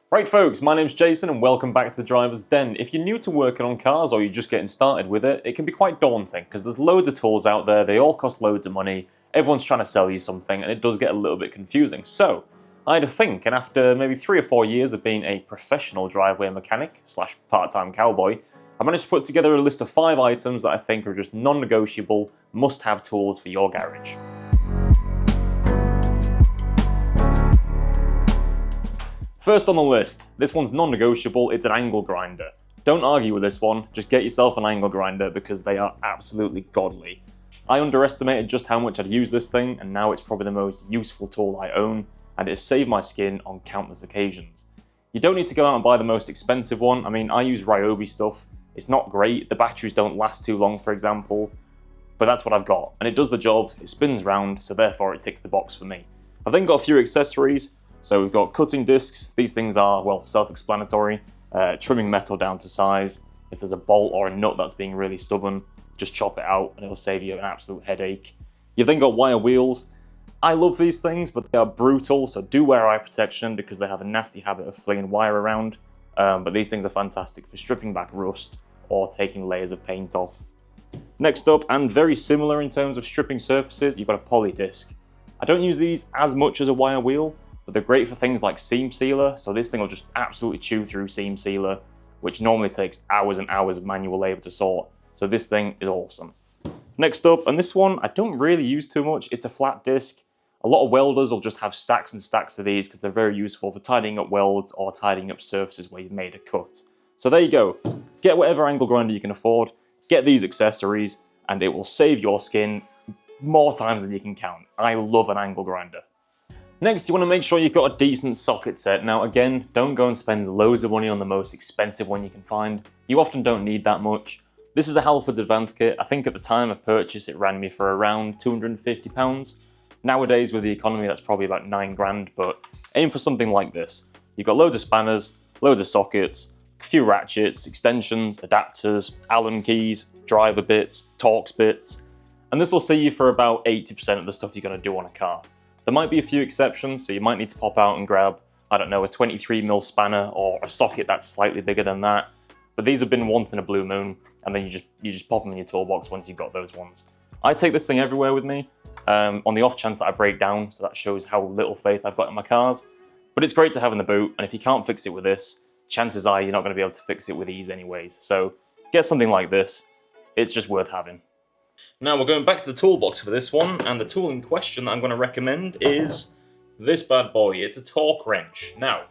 Right folks, my name's Jason and welcome back to the Driver's Den. If you're new to working on cars or you're just getting started with it, it can be quite daunting because there's loads of tools out there, they all cost loads of money, everyone's trying to sell you something and it does get a little bit confusing. So, I had a think, and after maybe 3 or 4 years of being a professional driveway mechanic slash part-time cowboy, I managed to put together a list of 5 items that I think are just non-negotiable, must-have tools for your garage. First on the list, this one's non-negotiable, it's an angle grinder. Don't argue with this one, just get yourself an angle grinder because they are absolutely godly. I underestimated just how much I'd use this thing, and now it's probably the most useful tool I own, and it has saved my skin on countless occasions. You don't need to go out and buy the most expensive one. I mean, I use Ryobi stuff. It's not great, the batteries don't last too long, for example, but that's what I've got, and it does the job, it spins round, so therefore it ticks the box for me. I've then got a few accessories. So we've got cutting discs. These things are, well, self-explanatory. Trimming metal down to size. If there's a bolt or a nut that's being really stubborn, just chop it out and it'll save you an absolute headache. You've then got wire wheels. I love these things, but they are brutal, so do wear eye protection because they have a nasty habit of flinging wire around. But these things are fantastic for stripping back rust or taking layers of paint off. Next up, and very similar in terms of stripping surfaces, you've got a poly disc. I don't use these as much as a wire wheel, but they're great for things like seam sealer, so this thing will just absolutely chew through seam sealer, which normally takes hours and hours of manual labor to sort, so this thing is awesome. Next up, and this one I don't really use too much, it's a flat disc. A lot of welders will just have stacks and stacks of these because they're very useful for tidying up welds or tidying up surfaces where you've made a cut. So there you go, get whatever angle grinder you can afford, get these accessories, and it will save your skin more times than you can count. I love an angle grinder. Next, you want to make sure you've got a decent socket set. Now again, don't go and spend loads of money on the most expensive one you can find. You often don't need that much. This is a Halfords Advanced Kit. I think at the time of purchase it ran me for around £250. Nowadays with the economy that's probably about 9 grand, but aim for something like this. You've got loads of spanners, loads of sockets, a few ratchets, extensions, adapters, Allen keys, driver bits, Torx bits, and this will see you for about 80% of the stuff you're going to do on a car. There might be a few exceptions, so you might need to pop out and grab, I don't know, a 23mm spanner or a socket that's slightly bigger than that. But these have been once in a blue moon, and then you just pop them in your toolbox once you've got those ones. I take this thing everywhere with me, on the off chance that I break down, so that shows how little faith I've got in my cars. But it's great to have in the boot, and if you can't fix it with this, chances are you're not going to be able to fix it with ease anyways. So get something like this, it's just worth having. Now we're going back to the toolbox for this one, and the tool in question that I'm going to recommend is this bad boy. It's a torque wrench. Now,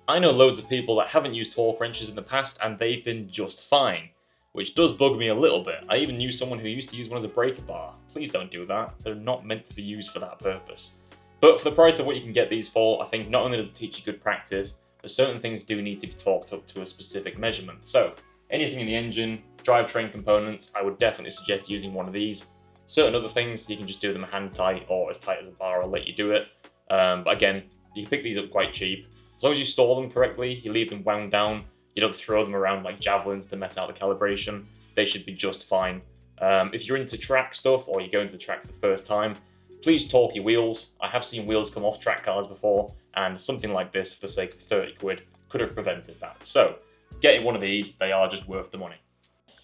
I know loads of people that haven't used torque wrenches in the past and they've been just fine, which does bug me a little bit. I even knew someone who used to use one as a breaker bar. Please don't do that. They're not meant to be used for that purpose. But for the price of what you can get these for, I think not only does it teach you good practice, but certain things do need to be torqued up to a specific measurement. So, anything in the engine, drivetrain components, I would definitely suggest using one of these. Certain other things, you can just do them hand tight or as tight as a bar, I'll let you do it. But again, you can pick these up quite cheap. As long as you store them correctly, you leave them wound down, you don't throw them around like javelins to mess out the calibration, they should be just fine. If you're into track stuff or you're going to the track for the first time, please torque your wheels. I have seen wheels come off track cars before, and something like this, for the sake of 30 quid, could have prevented that. So, getting one of these, they are just worth the money.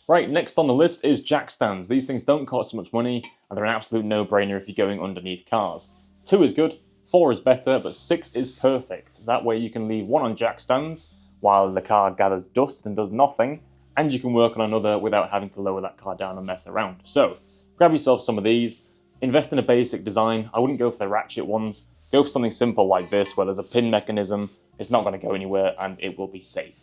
Right, next on the list is jack stands. These things don't cost so much money, and they're an absolute no-brainer if you're going underneath cars. 2 is good, 4 is better, but 6 is perfect. That way you can leave one on jack stands while the car gathers dust and does nothing, and you can work on another without having to lower that car down and mess around. So, grab yourself some of these, invest in a basic design. I wouldn't go for the ratchet ones. Go for something simple like this where there's a pin mechanism, it's not going to go anywhere, and it will be safe.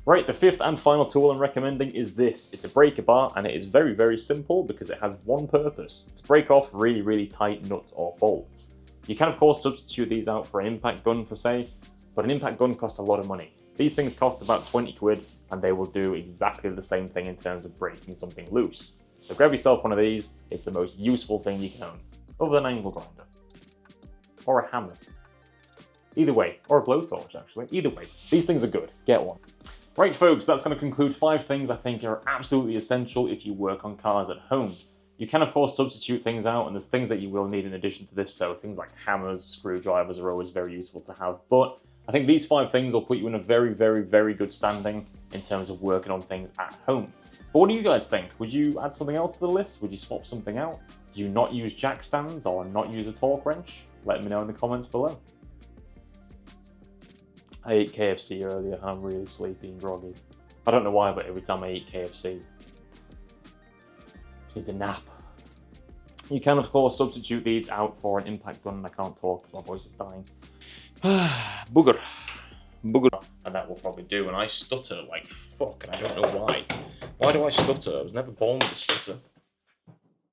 Right, the 5th and final tool I'm recommending is this. It's a breaker bar, and it is very, very simple because it has one purpose: to break off really, really tight nuts or bolts. You can, of course, substitute these out for an impact gun per se, but an impact gun costs a lot of money. These things cost about 20 quid, and they will do exactly the same thing in terms of breaking something loose. So grab yourself one of these, it's the most useful thing you can own, other than an angle grinder. Or a hammer. Either way, or a blowtorch actually, either way, these things are good, get one. Right folks, that's going to conclude 5 things I think are absolutely essential if you work on cars at home. You can of course substitute things out, and there's things that you will need in addition to this, so things like hammers, screwdrivers are always very useful to have, but I think these 5 things will put you in a very, very, very good standing in terms of working on things at home. But what do you guys think? Would you add something else to the list? Would you swap something out? Do you not use jack stands or not use a torque wrench? Let me know in the comments below. I ate KFC earlier and I'm really sleepy and groggy. I don't know why, but every time I eat KFC, it's a nap. You can, of course, substitute these out for an impact gun, and I can't talk because my voice is dying. Booger. Booger. And that will probably do, and I stutter like fuck, and I don't know why. Why do I stutter? I was never born with a stutter.